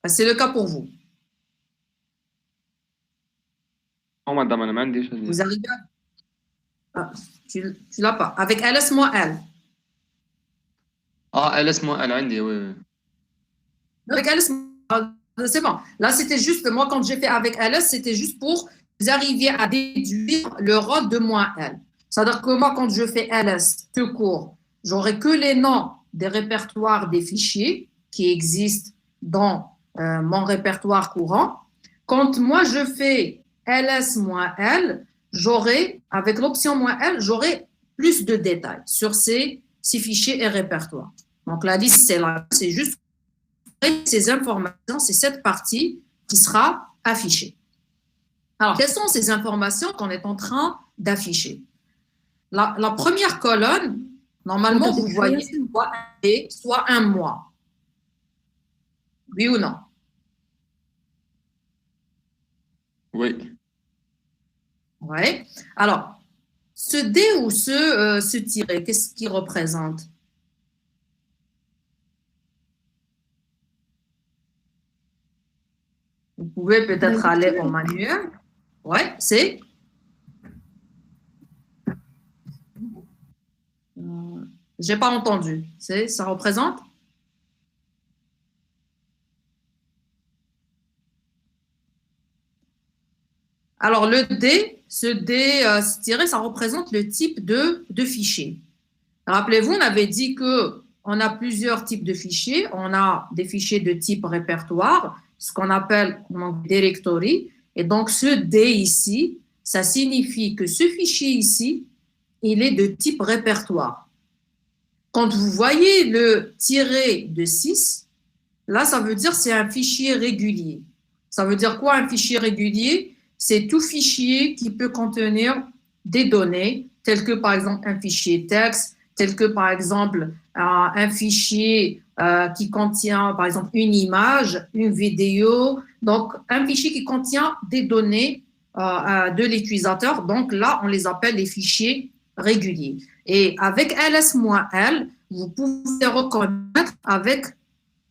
C'est le cas pour vous. Non, madame, أنا ما عنديش Vous هذه. arrivez à... tu l'as pas. Avec ls moins l. ال اسمه ال عندي وي. Avec ls, c'est bon. Là, c'était juste, moi, quand j'ai fait avec ls, c'était juste pour que vous arriviez à déduire le rôle de moins l. C'est-à-dire que moi, quand je fais ls tout court, j'aurai que les noms des répertoires des fichiers qui existent dans mon répertoire courant. Quand moi, je fais ls moins l, j'aurai, avec l'option moins l, j'aurai plus de détails sur ces fichiers et répertoires. Donc, la liste, c'est là, c'est juste ces informations, c'est cette partie qui sera affichée. Alors, quelles sont ces informations qu'on est en train d'afficher? La première colonne, normalement, vous voyez soit un et soit un mois. Oui ou non? Oui. Oui. Alors, ce D ou ce tiret, qu'est-ce qu'il représente? Vous pouvez peut-être aller au manuel. Oui, c'est? Je n'ai pas entendu. Ça représente? Alors, le D, ce tiré, ça représente le type de fichier. Rappelez-vous, on avait dit qu'on a plusieurs types de fichiers. On a des fichiers de type répertoire, ce qu'on appelle directory. Et donc, ce D ici, ça signifie que ce fichier ici, il est de type répertoire. Quand vous voyez le tiré de 6, là, ça veut dire que c'est un fichier régulier. Ça veut dire quoi, un fichier régulier? C'est tout fichier qui peut contenir des données, telles que, par exemple, un fichier texte, tel que, par exemple, un fichier qui contient, par exemple, une image, une vidéo. Donc, un fichier qui contient des données de l'utilisateur. Donc, là, on les appelle les fichiers réguliers. Et avec ls-l, vous pouvez reconnaître avec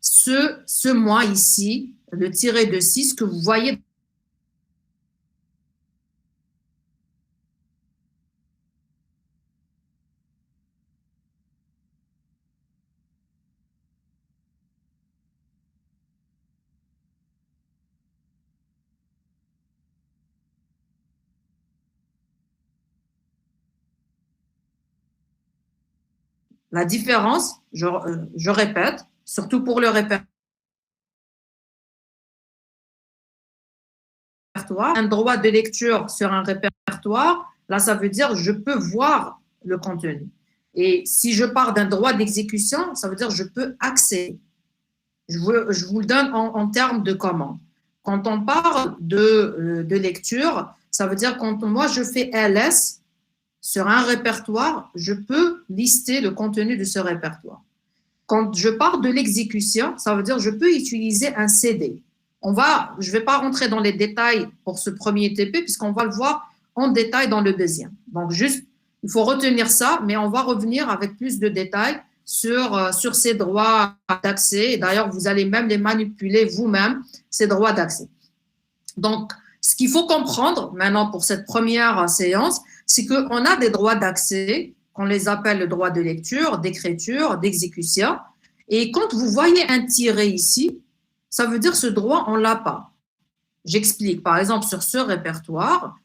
ce moins ici, le tiré de 6 que vous voyez. La différence, je répète, surtout pour le répertoire, un droit de lecture sur un répertoire, là, ça veut dire je peux voir le contenu. Et si je pars d'un droit d'exécution, ça veut dire je peux accéder. Je vous le donne en termes de commande. Quand on parle de lecture, ça veut dire quand moi je fais ls sur un répertoire, je peux lister le contenu de ce répertoire. Quand je parle de l'exécution, ça veut dire je peux utiliser un CD. Je ne vais pas rentrer dans les détails pour ce premier TP puisqu'on va le voir en détail dans le deuxième. Donc juste, il faut retenir ça, mais on va revenir avec plus de détails sur ces droits d'accès. Et d'ailleurs, vous allez même les manipuler vous-même, ces droits d'accès. Donc, ce qu'il faut comprendre maintenant pour cette première séance, c'est qu'on a des droits d'accès, qu'on les appelle le droit de lecture, d'écriture, d'exécution. Et quand vous voyez un tiret ici, ça veut dire que ce droit, on ne l'a pas. J'explique. Par exemple, sur ce répertoire,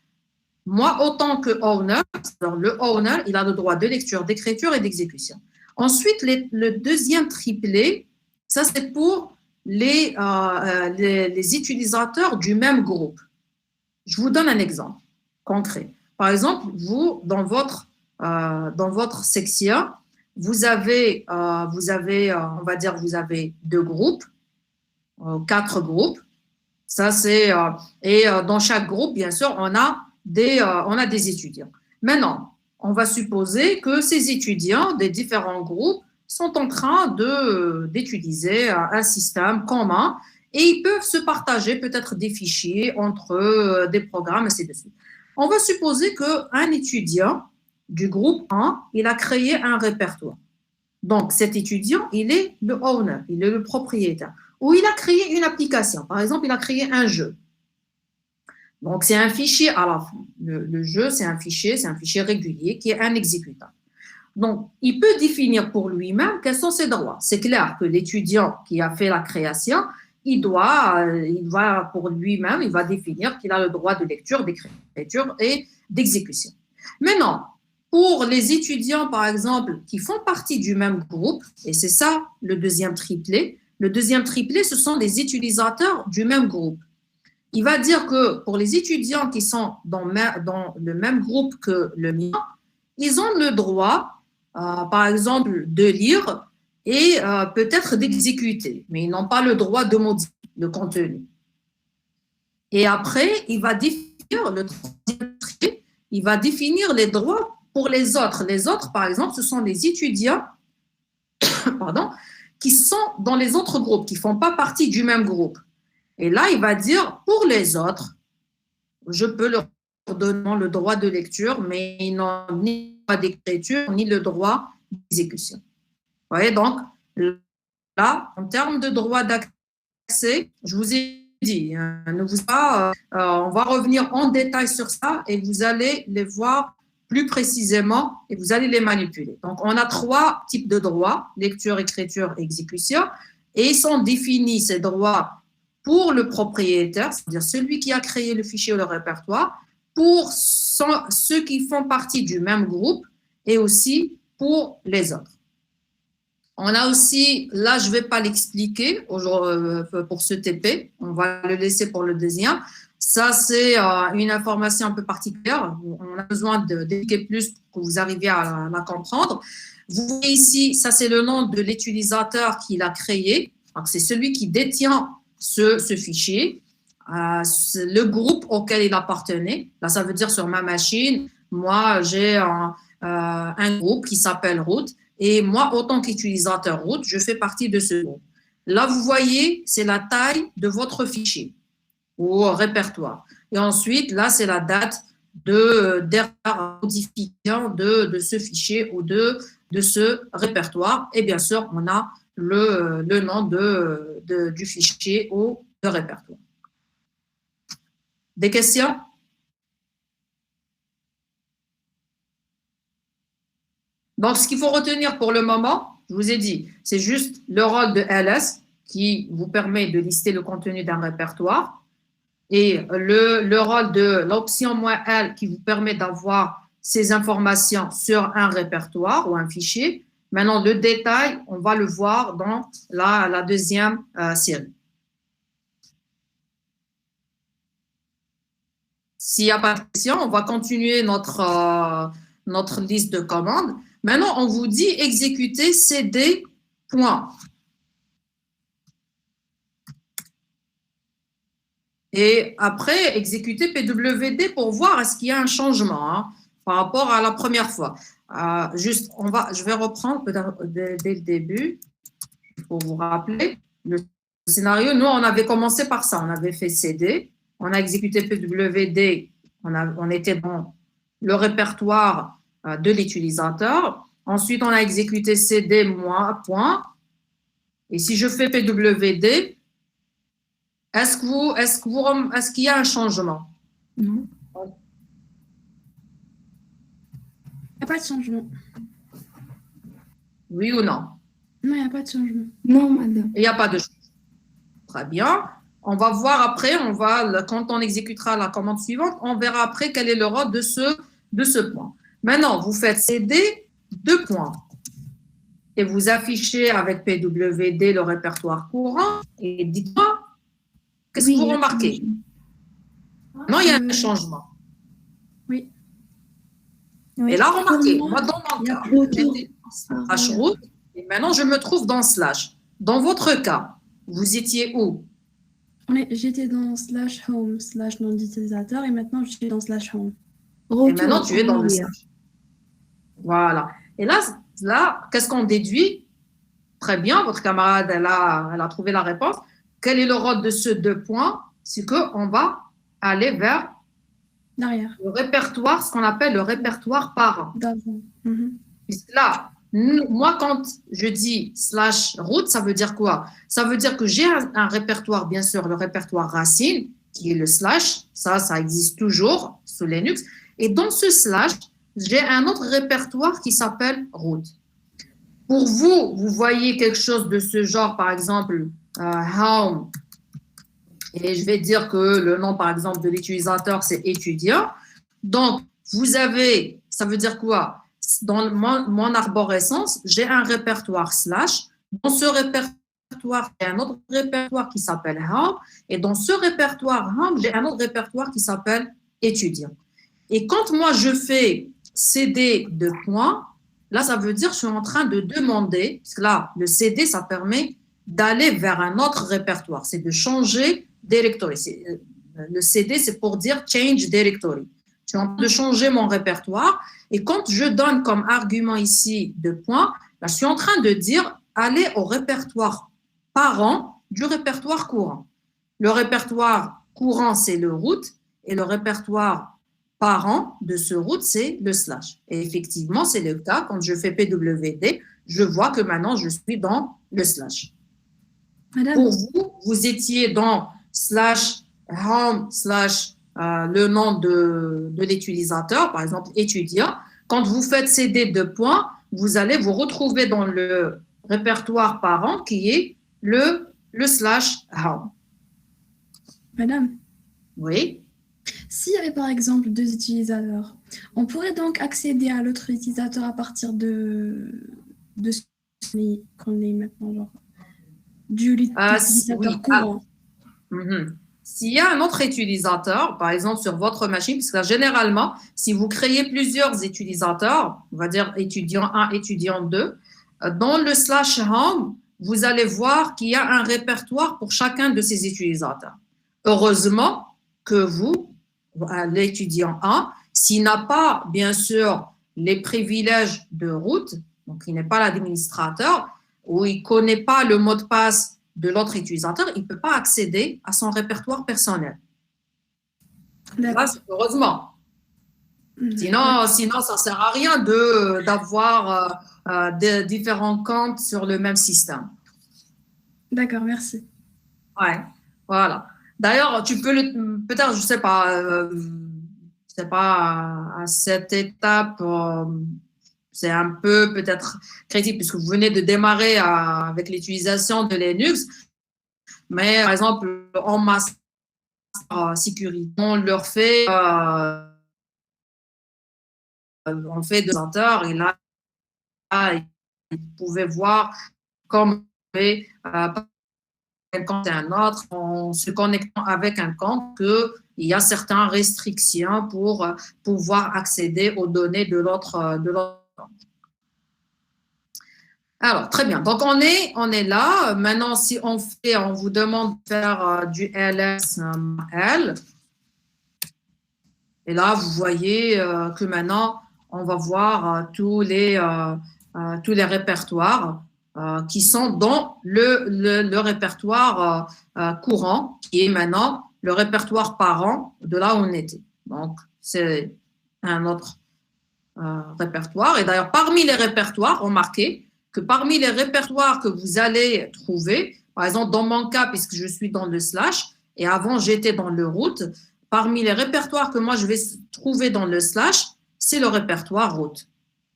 moi, autant que owner, le owner, il a le droit de lecture, d'écriture et d'exécution. Ensuite, le deuxième triplet, ça c'est pour les utilisateurs du même groupe. Je vous donne un exemple concret. Par exemple, vous, dans votre section, vous avez, on va dire, vous avez 2 groupes, 4 groupes. Ça, c'est, et dans chaque groupe, bien sûr, on a des étudiants. Maintenant, on va supposer que ces étudiants des différents groupes sont en train d'utiliser un système commun et ils peuvent se partager peut-être des fichiers entre eux, des programmes, ainsi de suite. On va supposer qu'un étudiant du groupe 1, il a créé un répertoire. Donc, cet étudiant, il est le owner, il est le propriétaire. ou il a créé une application. Par exemple, il a créé un jeu. Donc, c'est un fichier à la fin. Le jeu, c'est un fichier régulier qui est un exécutable. Donc, il peut définir pour lui-même quels sont ses droits. C'est clair que l'étudiant qui a fait la création, il va pour lui-même, il va définir qu'il a le droit de lecture, d'écriture et d'exécution. Maintenant, pour les étudiants, par exemple, qui font partie du même groupe, et c'est ça le deuxième triplet, ce sont les utilisateurs du même groupe. Il va dire que pour les étudiants qui sont dans le même groupe que le mien, ils ont le droit, par exemple, de lire et peut-être d'exécuter, mais ils n'ont pas le droit de modifier le contenu. Et après, il va définir les droits pour les autres. Les autres, par exemple, ce sont les étudiants qui sont dans les autres groupes, qui ne font pas partie du même groupe. Et là, il va dire, pour les autres, je peux leur donner le droit de lecture, mais ils n'ont ni le droit d'écriture, ni le droit d'exécution. Vous voyez, donc, là, en termes de droit d'accès, je vous ai dit, on va revenir en détail sur ça et vous allez les voir plus précisément et vous allez les manipuler. Donc, on a 3 types de droits, lecture, écriture, exécution, et ils sont définis, ces droits, pour le propriétaire, c'est-à-dire celui qui a créé le fichier ou le répertoire, pour ceux qui font partie du même groupe et aussi pour les autres. On a aussi, là je ne vais pas l'expliquer pour ce TP, on va le laisser pour le deuxième. Ça c'est une information un peu particulière, on a besoin d'expliquer plus pour que vous arriviez à la comprendre. Vous voyez ici, ça c'est le nom de l'utilisateur qui l'a créé, c'est celui qui détient ce fichier, le groupe auquel il appartenait. Là, ça veut dire sur ma machine, moi, j'ai un groupe qui s'appelle root et moi, autant qu'utilisateur root, je fais partie de ce groupe. Là, vous voyez, c'est la taille de votre fichier ou répertoire. Et ensuite, là, c'est la date de dernière modification de ce fichier ou de ce répertoire. Et bien sûr, on a le nom du fichier ou de répertoire. Des questions? Donc, ce qu'il faut retenir pour le moment, je vous ai dit, c'est juste le rôle de ls qui vous permet de lister le contenu d'un répertoire et le rôle de l'option "-l" qui vous permet d'avoir ces informations sur un répertoire ou un fichier. Maintenant, le détail, on va le voir dans la deuxième série. S'il n'y a pas de questions, on va continuer notre liste de commandes. Maintenant, on vous dit exécuter cd point. Et après, exécuter pwd pour voir est-ce qu'il y a un changement par rapport à la première fois. Je vais reprendre peut-être dès le début pour vous rappeler le scénario. Nous, on avait commencé par ça. On avait fait CD, on a exécuté pwd, on était dans le répertoire de l'utilisateur. Ensuite, on a exécuté cd point. Et si je fais pwd, est-ce qu'il y a un changement? Non. Il n'y a pas de changement. Oui ou non? Non, il n'y a pas de changement. Non, madame. Il n'y a pas de changement. Très bien. On va voir après, quand on exécutera la commande suivante, on verra après quel est le rôle de ce point. Maintenant, vous faites cd 2 points. Et vous affichez avec pwd le répertoire courant. Et dites-moi, qu'est-ce que vous remarquez? Non, il y a un changement. Oui. Et là, remarquez, moi, dans mon cas, j'étais slash root, et maintenant, je me trouve dans slash. Dans votre cas, vous étiez où? J'étais dans /home, /nom d'utilisateur, et maintenant, je suis dans /home. Et maintenant, tu es dans le slash. Voilà. Et là, qu'est-ce qu'on déduit? Très bien, votre camarade, elle a trouvé la réponse. Quel est le rôle de ce 2 points? C'est qu'on va aller vers derrière le répertoire, ce qu'on appelle le répertoire parent. Puisque là, Moi, quand je dis slash root, ça veut dire quoi? Ça veut dire que j'ai un répertoire, bien sûr, le répertoire racine, qui est le slash. Ça existe toujours sous Linux. Et dans ce slash, j'ai un autre répertoire qui s'appelle root. Pour vous, vous voyez quelque chose de ce genre, par exemple, home, et je vais dire que le nom, par exemple, de l'utilisateur, c'est étudiant. Donc, vous avez, ça veut dire quoi? Dans mon arborescence, j'ai un répertoire slash. Dans ce répertoire, j'ai un autre répertoire qui s'appelle home. Et dans ce répertoire home, j'ai un autre répertoire qui s'appelle étudiant. Et quand moi, je fais cd de points, là, ça veut dire que je suis en train de demander, parce que là, le cd, ça permet d'aller vers un autre répertoire. C'est de changer directory. Le cd, c'est pour dire change directory. Je suis en train de changer mon répertoire. Et quand je donne comme argument ici de points, là, je suis en train de dire aller au répertoire parent du répertoire courant. Le répertoire courant, c'est le root, et le répertoire parent de ce root, c'est le slash. Et effectivement, c'est le cas. Quand je fais PWD, je vois que maintenant, je suis dans le slash. Madame. Pour vous, vous étiez dans slash home slash le nom de l'utilisateur, par exemple étudiant. Quand vous faites cd de points, vous allez vous retrouver dans le répertoire parent qui est le slash home. Madame, Oui. s'il y avait par exemple deux utilisateurs, on pourrait donc accéder à l'autre utilisateur à partir de ce qu'on est maintenant, genre, du utilisateur courant. S'il y a un autre utilisateur, par exemple sur votre machine, parce que généralement, si vous créez plusieurs utilisateurs, on va dire étudiant 1, étudiant 2, dans le slash home, vous allez voir qu'il y a un répertoire pour chacun de ces utilisateurs. Heureusement que vous, l'étudiant 1, s'il n'a pas, bien sûr, les privilèges de root, donc il n'est pas l'administrateur, ou il ne connaît pas le mot de passe de l'autre utilisateur, il ne peut pas accéder à son répertoire personnel. Là, heureusement. Sinon, ça ne sert à rien d'avoir différents comptes sur le même système. D'accord, merci. Ouais, voilà. D'ailleurs, tu peux peut-être, je ne sais pas, à cette étape, c'est un peu peut-être critique puisque vous venez de démarrer avec l'utilisation de Linux. Mais par exemple, en master sécurité, on leur fait, on fait 2 heures et là, ils pouvaient voir comme un compte et un autre en se connectant avec un compte qu'il y a certaines restrictions pour pouvoir accéder aux données de l'autre. Alors, très bien. Donc, on est là. Maintenant, si on vous demande de faire du ls-l. Et là, vous voyez que maintenant, on va voir tous les répertoires qui sont dans le répertoire courant, qui est maintenant le répertoire parent de là où on était. Donc, c'est un autre répertoire. Et d'ailleurs, parmi les répertoires, remarquez que parmi les répertoires que vous allez trouver, par exemple, dans mon cas, puisque je suis dans le slash, et avant, j'étais dans le root, parmi les répertoires que moi, je vais trouver dans le slash, c'est le répertoire root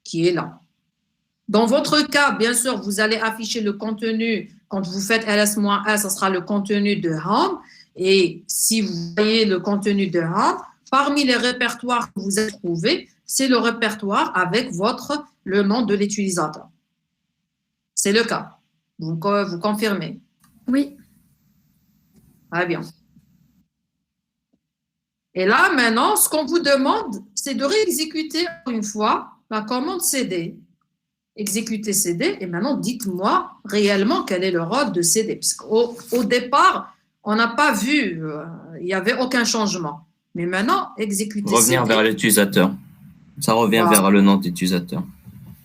qui est là. Dans votre cas, bien sûr, vous allez afficher le contenu. Quand vous faites ls-l, ce sera le contenu de home. Et si vous voyez le contenu de home, parmi les répertoires que vous avez trouvés, c'est le répertoire avec le nom de l'utilisateur. C'est le cas. Vous confirmez? Oui. Très bien. Et là, maintenant, ce qu'on vous demande, c'est de réexécuter une fois la commande cd. Exécuter cd. Et maintenant, dites-moi réellement quel est le rôle de cd. Puisqu'au départ, on n'a pas vu, il n'y avait aucun changement. Mais maintenant, exécuter revenir cd. Vers l'utilisateur. Ça revient vers le nom d'utilisateur.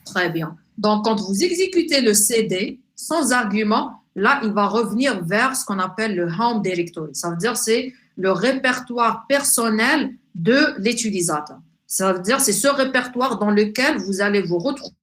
Très bien. Donc, quand vous exécutez le cd sans argument, là, il va revenir vers ce qu'on appelle le home directory. Ça veut dire c'est le répertoire personnel de l'utilisateur. Ça veut dire c'est ce répertoire dans lequel vous allez vous retrouver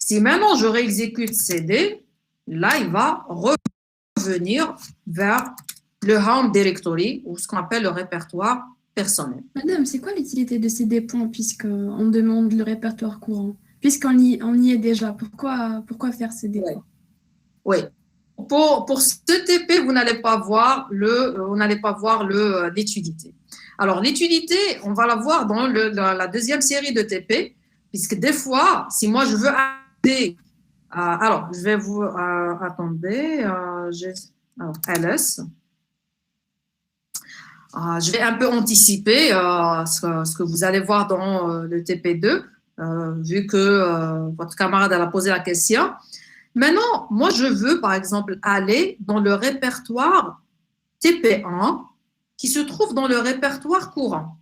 Si maintenant je réexécute CD, là, il va revenir vers le home directory, ou ce qu'on appelle le répertoire personnel. Madame, c'est quoi l'utilité de ces points puisqu'on demande le répertoire courant? Puisqu'on y est déjà, pourquoi faire ces points? Oui. Pour ce TP, vous n'allez pas voir l'utilité. Alors, l'utilité, on va la voir dans la deuxième série de TP, puisque des fois, si moi je veux aider, alors, je vais vous attendez, alors, ls. Je vais un peu anticiper ce que vous allez voir dans le TP2, vu que votre camarade a posé la question. Maintenant, moi, je veux, par exemple, aller dans le répertoire TP1 qui se trouve dans le répertoire courant.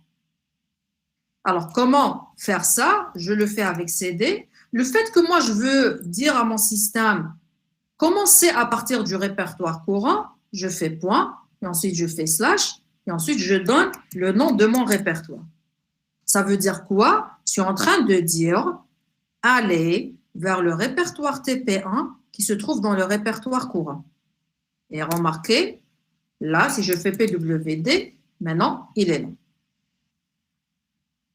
Alors, comment faire ça? Je le fais avec CD. Le fait que moi, je veux dire à mon système, commencer à partir du répertoire courant, je fais point, et ensuite je fais slash, et ensuite je donne le nom de mon répertoire. Ça veut dire quoi? Je suis en train de dire, allez vers le répertoire TP1 qui se trouve dans le répertoire courant. Et remarquez, là, si je fais PWD, maintenant, il est là.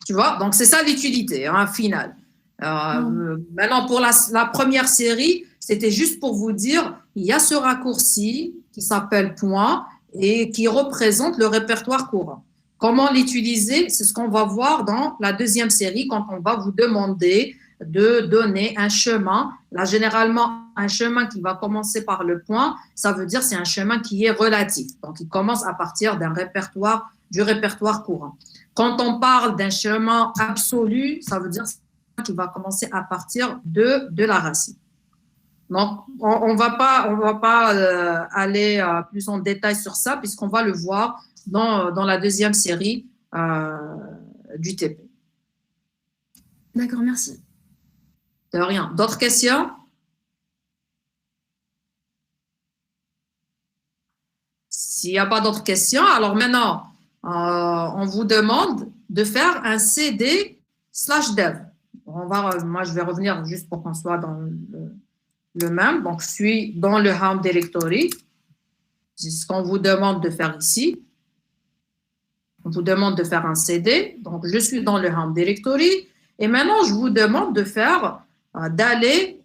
Tu vois? Donc, c'est ça l'utilité, finale. Maintenant, pour la première série, c'était juste pour vous dire, il y a ce raccourci qui s'appelle point et qui représente le répertoire courant. Comment l'utiliser? C'est ce qu'on va voir dans la deuxième série quand on va vous demander de donner un chemin. Là, généralement, un chemin qui va commencer par le point, ça veut dire c'est un chemin qui est relatif. Donc, il commence à partir du répertoire courant. Quand on parle d'un chemin absolu, ça veut dire qu'il va commencer à partir de la racine. Donc, on va pas aller plus en détail sur ça puisqu'on va le voir dans la deuxième série du TP. D'accord, merci. De rien. D'autres questions? S'il n'y a pas d'autres questions, alors maintenant, on vous demande de faire un CD/dev. Moi, je vais revenir juste pour qu'on soit dans le même. Donc, je suis dans le home directory. C'est ce qu'on vous demande de faire ici. On vous demande de faire un CD. Donc, je suis dans le home directory. Et maintenant, je vous demande d'aller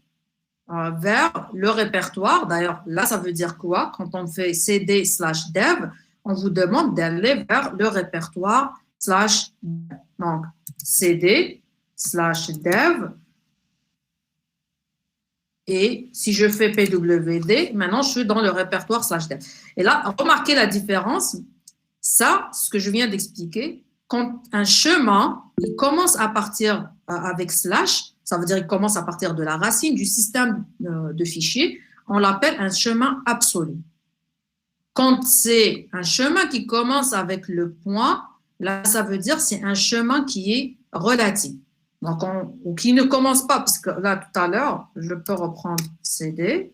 vers le répertoire. D'ailleurs, là, ça veut dire quoi? Quand on fait CD/dev, on vous demande d'aller vers le répertoire /dev. Donc, CD/dev. Et si je fais PWD, maintenant, je suis dans le répertoire /dev. Et là, remarquez la différence. Ça, ce que je viens d'expliquer, quand un chemin, il commence à partir avec slash, ça veut dire qu'il commence à partir de la racine du système de fichiers, on l'appelle un chemin absolu. Quand c'est un chemin qui commence avec le point, là, ça veut dire que c'est un chemin qui est relatif. Donc, ou qui ne commence pas, parce que là, tout à l'heure, je peux reprendre CD,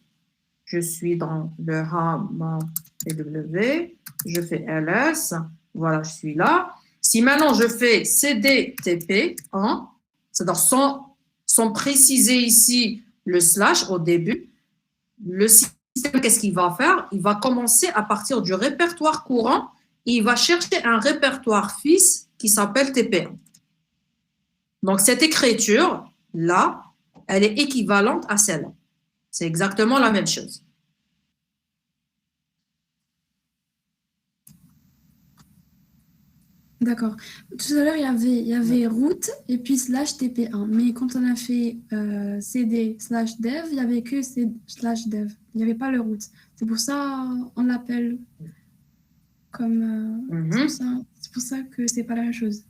je suis dans le home PW, je fais ls, voilà, je suis là. Si maintenant je fais CD/TP1, c'est-à-dire sans préciser ici le slash au début, le système, qu'est-ce qu'il va faire? Il va commencer à partir du répertoire courant et il va chercher un répertoire fils qui s'appelle TP1. Donc, cette écriture-là, elle est équivalente à celle-là. C'est exactement la même chose. D'accord. Tout à l'heure, il y avait root et puis /TP1. Mais quand on a fait CD/dev, il n'y avait que /dev. Il n'y avait pas le root. C'est pour ça on l'appelle comme... C'est pour ça que ce n'est pas la même chose.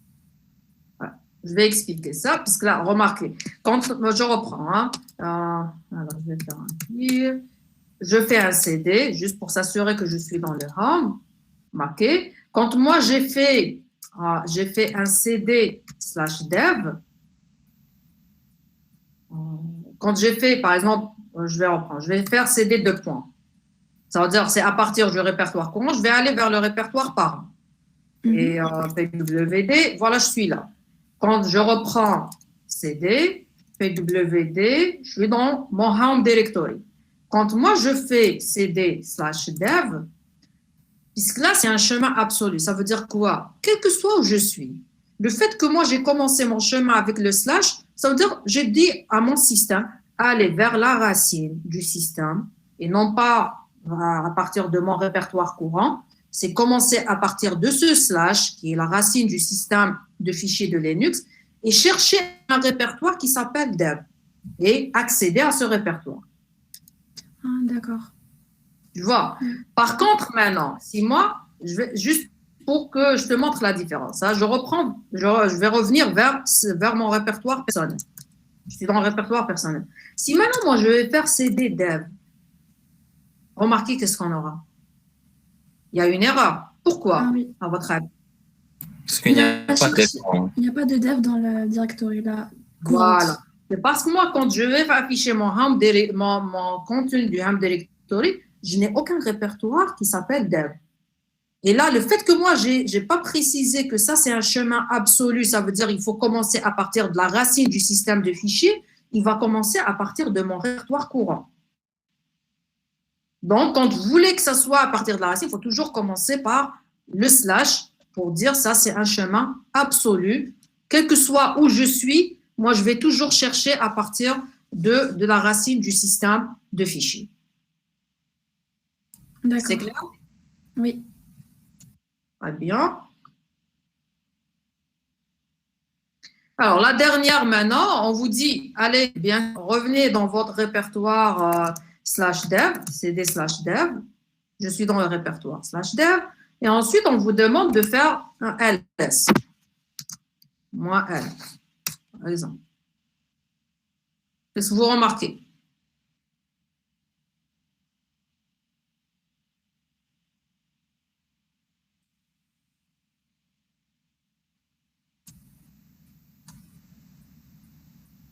Voilà. Je vais expliquer ça, parce que là, remarquez, quand je reprends, alors je vais faire un clear. Je fais un CD, juste pour s'assurer que je suis dans le home. Marqué. Quand moi, j'ai fait un CD/dev. Quand j'ai fait, par exemple, je vais faire CD de points. Ça veut dire c'est à partir du répertoire courant, je vais aller vers le répertoire parent. Et PWD, voilà, je suis là. Quand je reprends CD, fais WD, je suis dans mon home directory. Quand moi, je fais cd/dev, puisque là, c'est un chemin absolu. Ça veut dire quoi? Quel que soit où je suis, le fait que moi, j'ai commencé mon chemin avec le slash, ça veut dire j'ai dit à mon système, aller vers la racine du système et non pas à partir de mon répertoire courant. C'est commencer à partir de ce slash, qui est la racine du système de fichiers de Linux, et chercher un répertoire qui s'appelle dev et accéder à ce répertoire. Ah, d'accord. Tu vois. Par contre, maintenant, si moi, je vais juste pour que je te montre la différence, hein, je vais revenir vers mon répertoire personnel. Je suis dans le répertoire personnel. Si maintenant, moi, je vais faire cd dev, remarquez qu'est-ce qu'on aura. Il y a une erreur. Pourquoi, Ah oui. à votre avis? Parce qu'il n'y a pas de dev. Il n'y a pas de dev dans le directory là. Voilà. C'est parce que moi, quand je vais afficher mon contenu du home directory, je n'ai aucun répertoire qui s'appelle dev. Et là, le fait que moi, je n'ai pas précisé que ça, c'est un chemin absolu, ça veut dire qu'il faut commencer à partir de la racine du système de fichiers, il va commencer à partir de mon répertoire courant. Donc, quand vous voulez que ça soit à partir de la racine, il faut toujours commencer par le slash pour dire ça, c'est un chemin absolu. Quel que soit où je suis, moi, je vais toujours chercher à partir de la racine du système de fichiers. D'accord. C'est clair? Oui. Très bien. Alors, la dernière maintenant, on vous dit, allez, bien, revenez dans votre répertoire /dev, cd/dev. Je suis dans le répertoire /dev. Et ensuite, on vous demande de faire un ls. Moi, L, par exemple. Qu'est-ce que vous remarquez?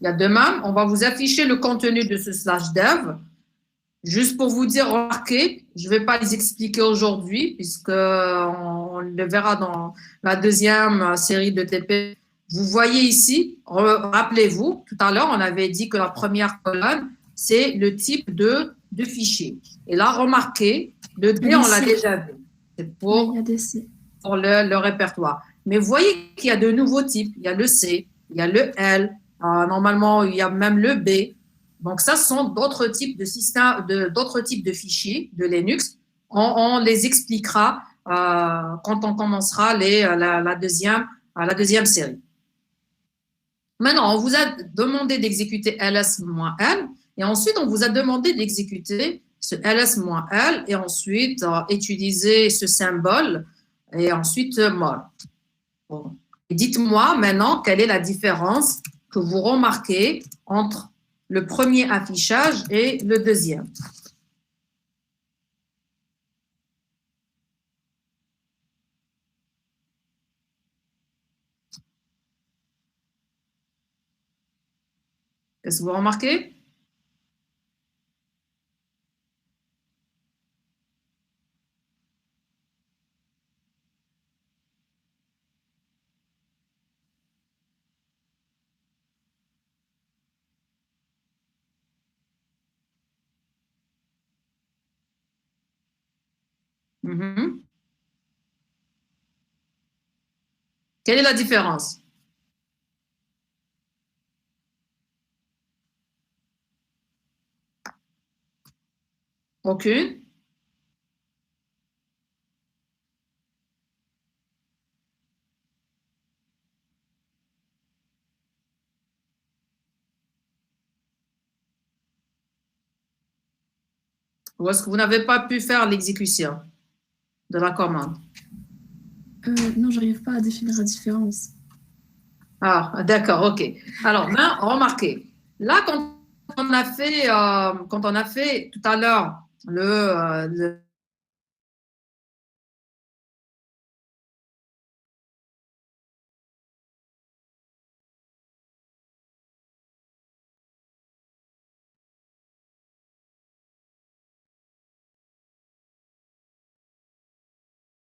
Il y a de même, on va vous afficher le contenu de ce /dev. Juste pour vous dire, remarquez, je ne vais pas les expliquer aujourd'hui, puisqu'on le verra dans la deuxième série de TP. Vous voyez ici, rappelez-vous, tout à l'heure, on avait dit que la première colonne, c'est le type de fichier. Et là, remarquez, le D, on l'a déjà vu. C'est pour, pour le répertoire. Mais vous voyez qu'il y a de nouveaux types. Il y a le C, il y a le L, normalement, il y a même le B. Donc, ça, ce sont d'autres types de systèmes, d'autres types de fichiers de Linux. On les expliquera quand on commencera la deuxième série. Maintenant, on vous a demandé d'exécuter ls-l et ensuite, on vous a demandé d'exécuter ce ls-l et ensuite utiliser ce symbole et ensuite mol. Bon. Dites-moi maintenant quelle est la différence que vous remarquez entre le premier affichage et le deuxième. Qu'est-ce que vous remarquez? Quelle est la différence? Aucune? Ou est-ce que vous n'avez pas pu faire l'exécution de la commande? Non, je n'arrive pas à définir la différence. Ah, d'accord, ok. Alors, remarquez, là, quand on a fait tout à l'heure le